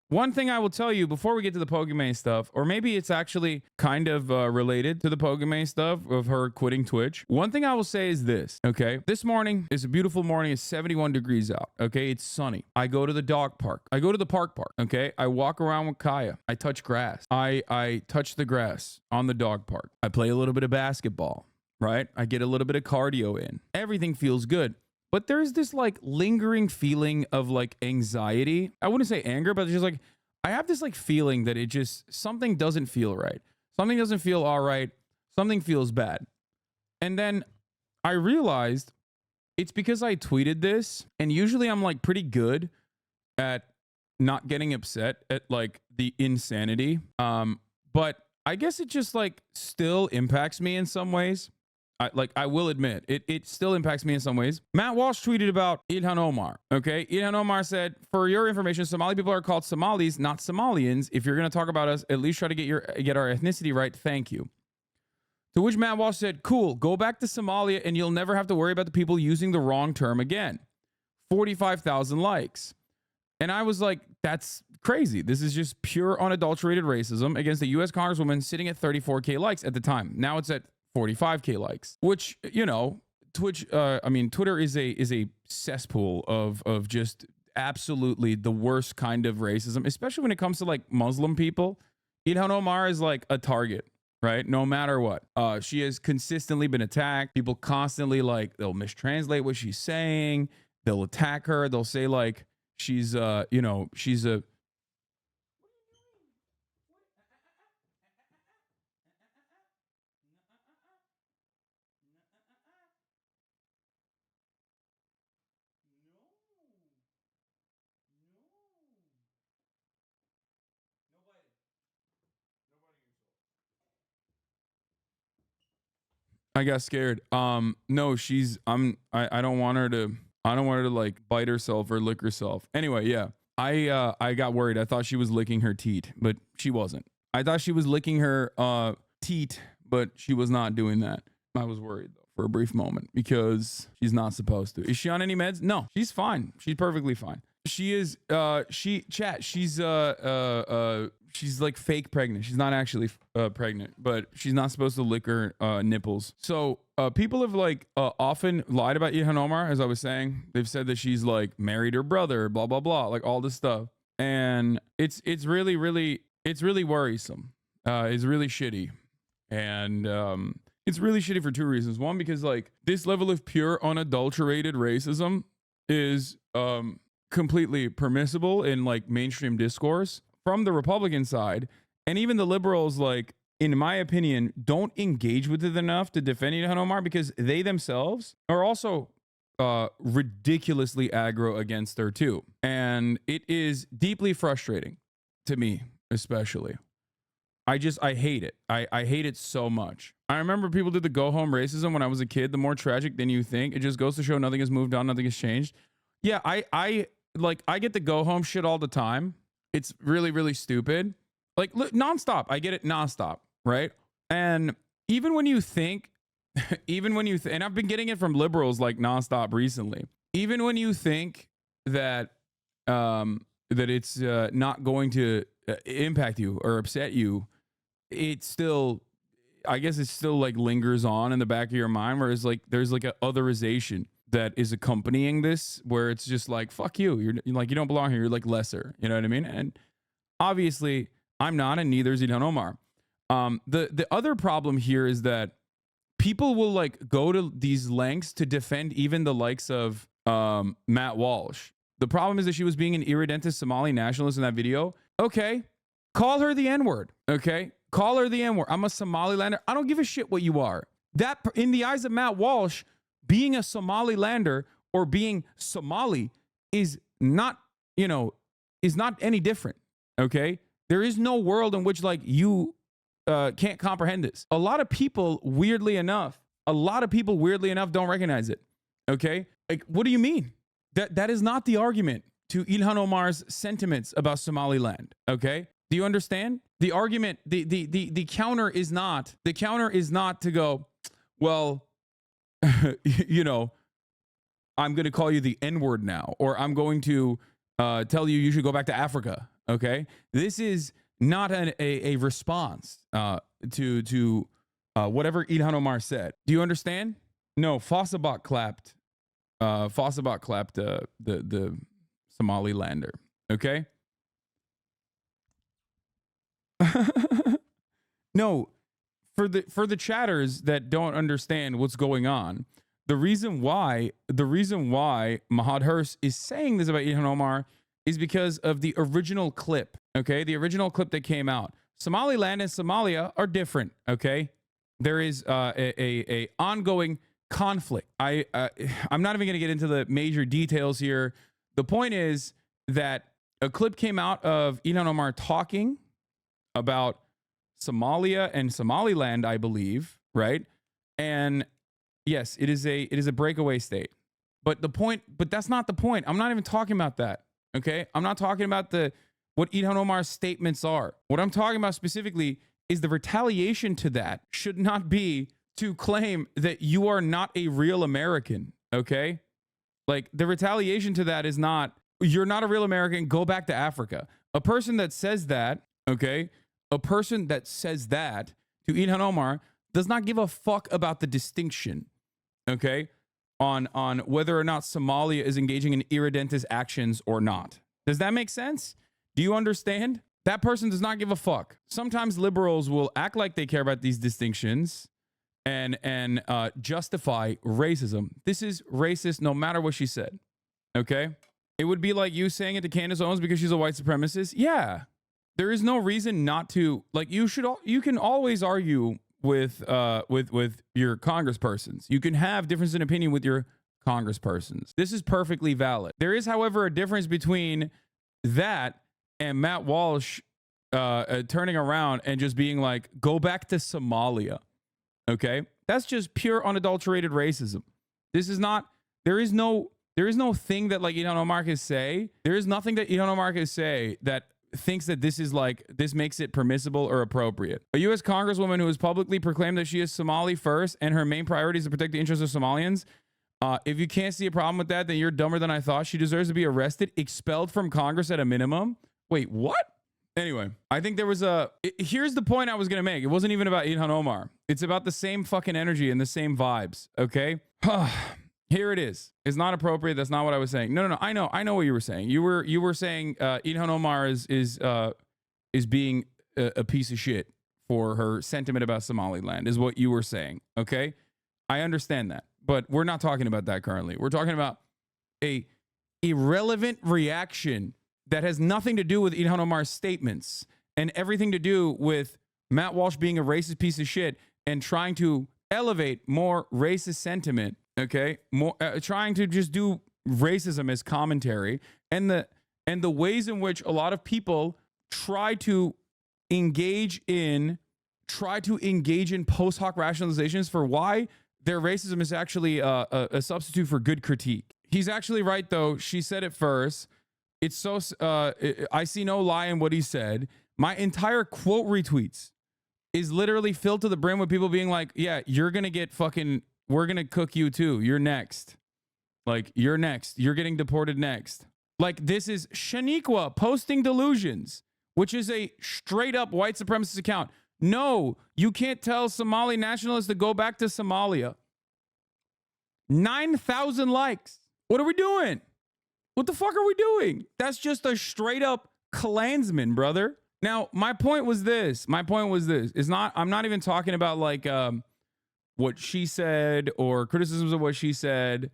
one thing I will tell you before we get to the Pokemon stuff, or maybe it's actually kind of related to the Pokemon stuff of her quitting Twitch. One thing I will say is this, okay? This morning is a beautiful morning. It's 71 degrees out, okay? It's sunny. I go to the dog park. I go to the park, okay? I walk around with Kaya. I touch grass. I touch the grass on the dog park. I play a little bit of basketball, right? I get a little bit of cardio in. Everything feels good. But there's this like lingering feeling of like anxiety. I wouldn't say anger, but it's just like, I have this like feeling that it just, something doesn't feel right. Something doesn't feel all right. Something feels bad. And then I realized it's because I tweeted this, and usually I'm like pretty good at not getting upset at like the insanity. But I guess it just like still impacts me in some ways. I will admit, it still impacts me in some ways. Matt Walsh tweeted about Ilhan Omar. Okay. Ilhan Omar said, for your information, Somali people are called Somalis, not Somalians. If you're going to talk about us, at least try to get our ethnicity right. Thank you. To which Matt Walsh said, cool, go back to Somalia and you'll never have to worry about the people using the wrong term again. 45,000 likes. And I was like, that's crazy. This is just pure unadulterated racism against the U.S. Congresswoman sitting at 34K likes at the time. Now it's at 45K likes, which, you know, Twitter is a cesspool of just absolutely the worst kind of racism, especially when it comes to like Muslim people. Ilhan Omar is like a target, right? No matter what. She has consistently been attacked. People constantly like, they'll mistranslate what she's saying. They'll attack her. They'll say like, she's she's a, I got scared. No, I don't want her to, like bite herself or lick herself. Anyway, yeah. I got worried. I thought she was licking her teat, but she wasn't. I thought she was licking her teat, but she was not doing that. I was worried though for a brief moment because she's not supposed to. Is she on any meds? No, she's fine. She's perfectly fine. She is she's like fake pregnant. She's not actually pregnant, but she's not supposed to lick her nipples. So people have like often lied about Ilhan Omar, as I was saying. They've said that she's like married her brother, blah blah blah, like all this stuff, and it's really worrisome. It's really shitty, and it's really shitty for two reasons. One, because like this level of pure unadulterated racism is completely permissible in like mainstream discourse from the Republican side, and even the liberals, like in my opinion, don't engage with it enough to defend Ilhan Omar because they themselves are also ridiculously aggro against her too, and it is deeply frustrating to me, especially. I hate it. I hate it so much. I remember people did the go home racism when I was a kid. The more tragic than you think. It just goes to show nothing has moved on, nothing has changed. Yeah, I get the go home shit all the time. It's really stupid. Like nonstop. I get it nonstop, right? And even when you think, and I've been getting it from liberals like nonstop recently. Even when you think that that it's not going to impact you or upset you, it still, I guess it still like lingers on in the back of your mind, whereas like there's like a otherization that is accompanying this, where it's just like, fuck you. You're like, you don't belong here. You're like lesser. You know what I mean? And obviously I'm not, and neither is Ilhan Omar. The other problem here is that people will like go to these lengths to defend even the likes of Matt Walsh. The problem is that she was being an irredentist Somali nationalist in that video. Okay. Call her the N-word. Okay. Call her the N-word. I'm a Somalilander. I don't give a shit what you are. That, in the eyes of Matt Walsh, being a Somalilander or being Somali is not, is not any different. Okay. There is no world in which like you can't comprehend this. A lot of people, weirdly enough, don't recognize it. Okay. Like, what do you mean? That is not the argument to Ilhan Omar's sentiments about Somaliland. Okay. Do you understand? The argument, the counter is not to go, well, I'm going to call you the N-word now, or I'm going to tell you should go back to Africa. Okay, this is not a response to whatever Ilhan Omar said. Do you understand? No, Fossabot clapped. Fossabot clapped the Somalilander. Okay. No, for the chatters that don't understand what's going on, the reason why Mahad Hurs is saying this about Ilhan Omar is because of the original clip. Okay, the original clip that came out. Somaliland and Somalia are different. Okay, there is a ongoing conflict. I'm not even going to get into the major details here. The point is that a clip came out of Ilhan Omar talking about Somalia and Somaliland, I believe, right? And yes, it is a breakaway state. But that's not the point. I'm not even talking about that. Okay? I'm not talking about what Ilhan Omar's statements are. What I'm talking about specifically is the retaliation to that should not be to claim that you are not a real American. Okay? Like, the retaliation to that is not, you're not a real American, go back to Africa. A person that says that, okay? A person that says that to Ilhan Omar does not give a fuck about the distinction, okay, on whether or not Somalia is engaging in irredentist actions or not. Does that make sense? Do you understand? That person does not give a fuck. Sometimes liberals will act like they care about these distinctions and justify racism. This is racist no matter what she said, okay? It would be like you saying it to Candace Owens because she's a white supremacist. Yeah. There is no reason not to, like, you can always argue with your congresspersons. You can have difference in opinion with your congresspersons. This is perfectly valid. There is, however, a difference between that and Matt Walsh turning around and just being like, go back to Somalia. Okay? That's just pure unadulterated racism. This is not, there is no thing that like Ilhan Omar can say. There is nothing that Ilhan Omar can say that thinks that this makes it permissible or appropriate. A U.S. Congresswoman who has publicly proclaimed that she is Somali first and her main priority is to protect the interests of Somalians. If you can't see a problem with that, then you're dumber than I thought. She deserves to be arrested, expelled from Congress at a minimum. Wait, what? Anyway, I think there was here's the point I was going to make. It wasn't even about Ilhan Omar. It's about the same fucking energy and the same vibes, okay? Here it is. It's not appropriate. That's not what I was saying. No. I know what you were saying. You were saying Ilhan Omar is being a piece of shit for her sentiment about Somaliland, is what you were saying. Okay, I understand that, but we're not talking about that currently. We're talking about a irrelevant reaction that has nothing to do with Ilhan Omar's statements and everything to do with Matt Walsh being a racist piece of shit and trying to elevate more racist sentiment. Okay, more trying to just do racism as commentary, and the ways in which a lot of people try to engage in post hoc rationalizations for why their racism is actually a substitute for good critique. He's actually right though. She said it first. It's so I see no lie in what he said. My entire quote retweets is literally filled to the brim with people being like, "Yeah, you're gonna get fucking." We're going to cook you too. You're next. Like, you're next. You're getting deported next. Like, this is Shaniqua posting delusions, which is a straight up white supremacist account. No, you can't tell Somali nationalists to go back to Somalia. 9,000 likes. What are we doing? What the fuck are we doing? That's just a straight up Klansman, brother. Now, my point was this. It's not, I'm not even talking about like, what she said or criticisms of what she said.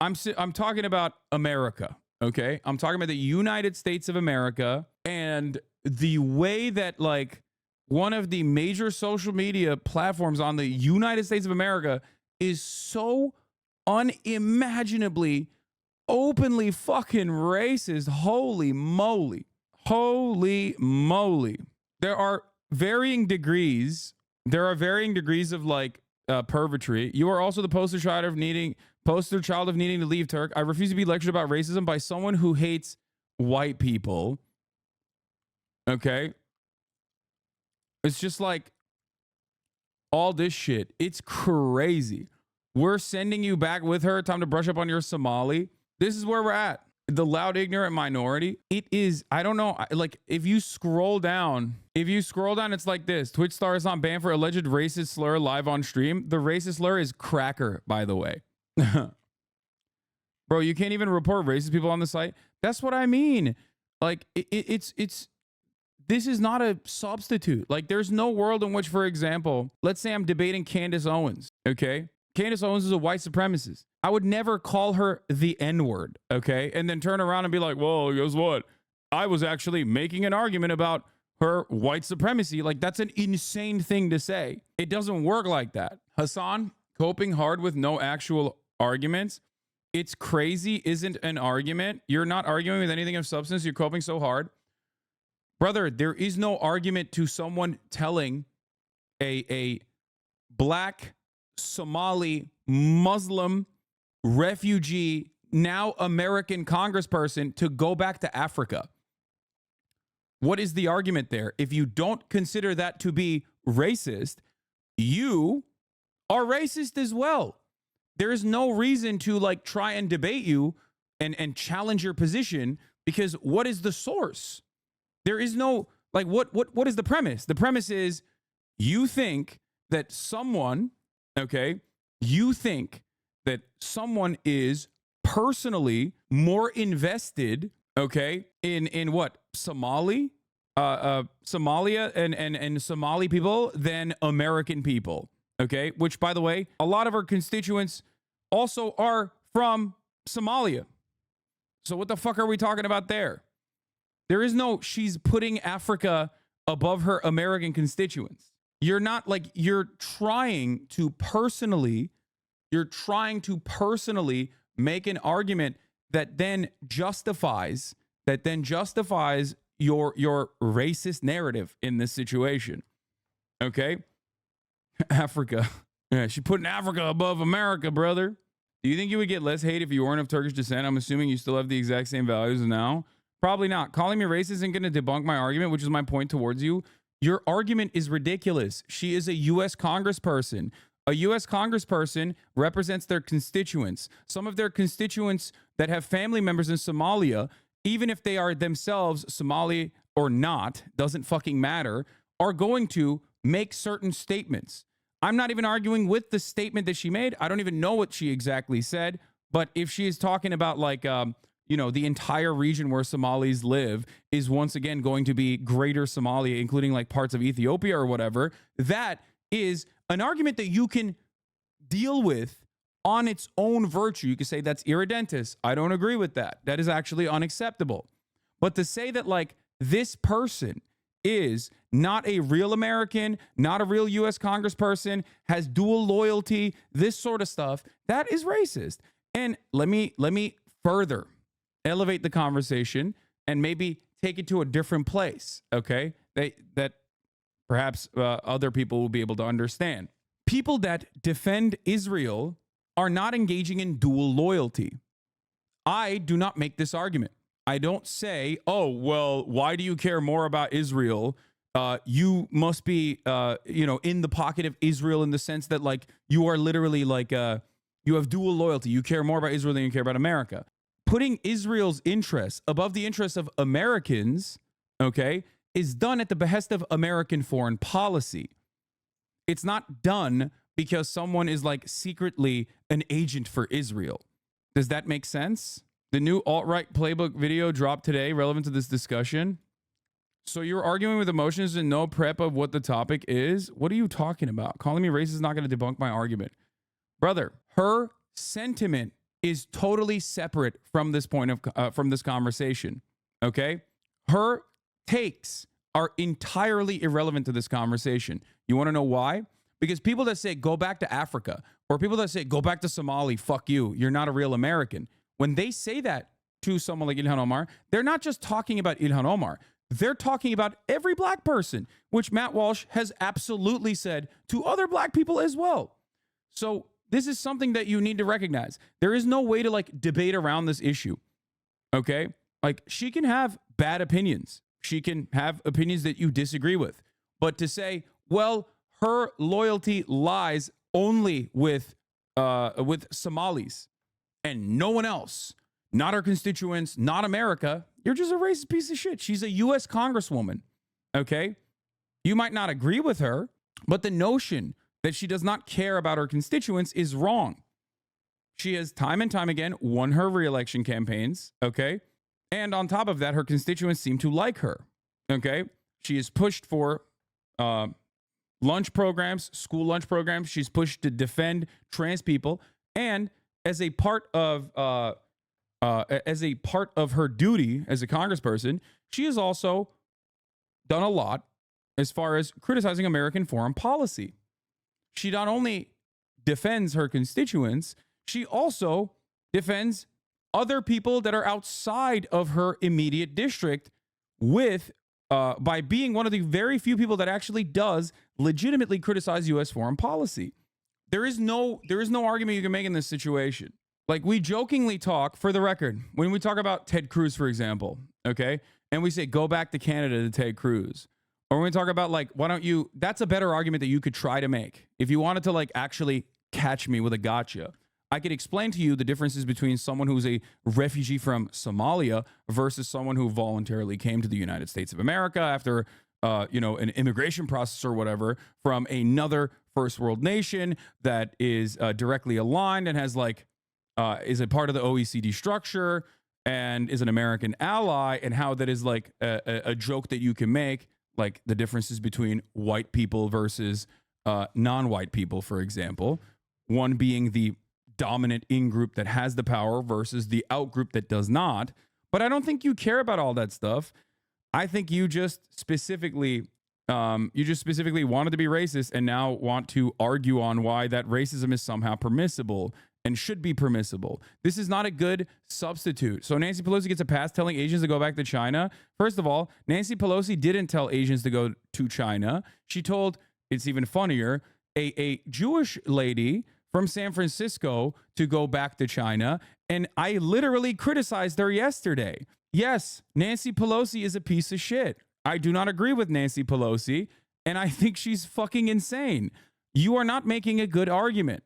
I'm talking about America, okay? I'm talking about the United States of America and the way that like one of the major social media platforms on the United States of America is so unimaginably openly fucking racist. Holy moly. Holy moly. There are varying degrees of like pervertry. You are also the poster child of needing to leave Turk. I refuse to be lectured about racism by someone who hates white people. Okay. It's just like all this shit. It's crazy. We're sending you back with her. Time to brush up on your Somali. This is where we're at. the loud ignorant minority, it is, I don't know, like if you scroll down, it's like this. Twitch star is not banned for alleged racist slur live on stream. The racist slur is cracker, by the way. Bro, you can't even report racist people on the site. That's what I mean. Like it's this is not a substitute. Like there's no world in which, for example, let's say I'm debating Candace Owens, okay? Candace Owens is a white supremacist. I would never call her the N-word, okay? And then turn around and be like, well, guess what? I was actually making an argument about her white supremacy. Like that's an insane thing to say. It doesn't work like that. Hasan, coping hard with no actual arguments. It's crazy isn't an argument. You're not arguing with anything of substance. You're coping so hard. Brother, there is no argument to someone telling a black Somali Muslim refugee, now American congressperson, to go back to Africa. What is the argument there? If you don't consider that to be racist, you are racist as well. There is no reason to like try and debate you and challenge your position, because what is the source? There is no, like, what is the premise? The premise is you think that someone, okay, you think that someone is personally more invested, okay, in what? Somalia and Somali people than American people, okay? Which, by the way, a lot of our constituents also are from Somalia. So what the fuck are we talking about there? There is no, she's putting Africa above her American constituents. You're not like, you're trying to personally make an argument that then justifies your racist narrative in this situation. Okay? Africa. Yeah, she's putting Africa above America, brother. Do you think you would get less hate if you weren't of Turkish descent? I'm assuming you still have the exact same values now. Probably not. Calling me racist isn't going to debunk my argument, which is my point towards you. Your argument is ridiculous. She is a U.S. congressperson. A U.S. congressperson represents their constituents. Some of their constituents that have family members in Somalia, even if they are themselves Somali or not, doesn't fucking matter, are going to make certain statements. I'm not even arguing with the statement that she made. I don't even know what she exactly said. But if she is talking about like, the entire region where Somalis live is once again going to be greater Somalia, including like parts of Ethiopia or whatever, that is an argument that you can deal with on its own virtue. You can say that's irredentist. I don't agree with that. That is actually unacceptable. But to say that like this person is not a real American, not a real U.S. congressperson, has dual loyalty, this sort of stuff, that is racist. And let me further elevate the conversation and maybe take it to a different place, okay? That perhaps other people will be able to understand. People that defend Israel are not engaging in dual loyalty. I do not make this argument. I don't say, oh, well, why do you care more about Israel? You must be, in the pocket of Israel in the sense that, like, you are literally like, you have dual loyalty. You care more about Israel than you care about America. Putting Israel's interests above the interests of Americans, okay, is done at the behest of American foreign policy. It's not done because someone is like secretly an agent for Israel. Does that make sense? The new alt-right playbook video dropped today, relevant to this discussion. So you're arguing with emotions and no prep of what the topic is? What are you talking about? Calling me racist is not going to debunk my argument. Brother, her sentiment is totally separate from this point of from this conversation. Okay? Her takes are entirely irrelevant to this conversation. You want to know why? Because people that say go back to Africa, or people that say go back to Somali, fuck you, you're not a real American. When they say that to someone like Ilhan Omar, they're not just talking about Ilhan Omar. They're talking about every black person, which Matt Walsh has absolutely said to other black people as well. So this is something that you need to recognize. There is no way to like debate around this issue. Okay? Like, she can have bad opinions. She can have opinions that you disagree with. But to say, well, her loyalty lies only with Somalis and no one else. not her constituents, not America. You're just a racist piece of shit. She's a U.S. Congresswoman, okay? You might not agree with her, but the notion that she does not care about her constituents is wrong. She has time and time again won her reelection campaigns, okay? And on top of that, her constituents seem to like her, okay? She is pushed for lunch programs, school lunch programs. She's pushed to defend trans people. And as a part of her duty as a congressperson, she has also done a lot as far as criticizing American foreign policy. She not only defends her constituents, she also defends other people that are outside of her immediate district with by being one of the very few people that actually does legitimately criticize U.S. foreign policy. There is no argument you can make in this situation. Like, we jokingly talk, for the record, when we talk about Ted Cruz, for example, okay, and we say, go back to Canada to Ted Cruz. Or when we talk about, like, why don't you, that's a better argument that you could try to make. If you wanted to, like, actually catch me with a gotcha, I could explain to you the differences between someone who's a refugee from Somalia versus someone who voluntarily came to the United States of America after, an immigration process or whatever from another first world nation that is directly aligned and has, like, is a part of the OECD structure and is an American ally, and how that is like a joke that you can make, like the differences between white people versus non-white people, for example, one being the dominant in-group that has the power versus the out-group that does not. But I don't think you care about all that stuff. I think you just specifically wanted to be racist and now want to argue on why that racism is somehow permissible and should be permissible. This is not a good substitute. So Nancy Pelosi gets a pass telling Asians to go back to China. First of all, Nancy Pelosi didn't tell Asians to go to China. She told, it's even funnier, a Jewish lady from San Francisco to go back to China. And I literally criticized her yesterday. Yes, Nancy Pelosi is a piece of shit. I do not agree with Nancy Pelosi, and I think she's fucking insane. You are not making a good argument,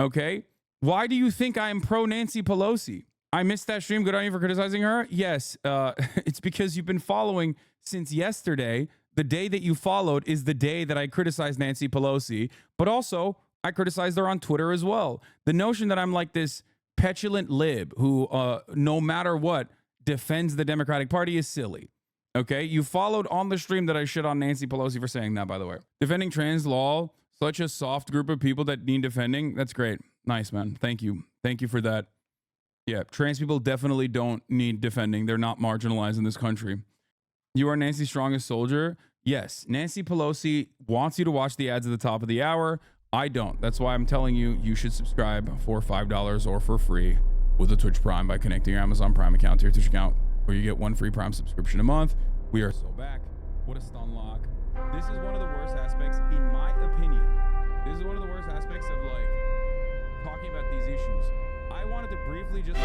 okay? Why do you think I am pro Nancy Pelosi? I missed that stream. Good on you for criticizing her. Yes, it's because you've been following since yesterday. The day that you followed is the day that I criticized Nancy Pelosi, but also I criticized her on Twitter as well. The notion that I'm like this petulant lib who, no matter what, defends the Democratic Party is silly. Okay, you followed on the stream that I shit on Nancy Pelosi for saying that, by the way. Defending trans law, such a soft group of people that need defending. That's great. Nice, man. Thank you. Thank you for that. Yeah, trans people definitely don't need defending. They're not marginalized in this country. You are Nancy's strongest soldier. Yes, Nancy Pelosi wants you to watch the ads at the top of the hour. I don't. That's why I'm telling you, you should subscribe for $5 or for free with a Twitch Prime by connecting your Amazon Prime account to your Twitch account, where you get one free Prime subscription a month. We are so back. What a stun lock. This is one of the worst aspects, in my opinion. This is one of the worst aspects of, like, talking about these issues. I wanted to briefly just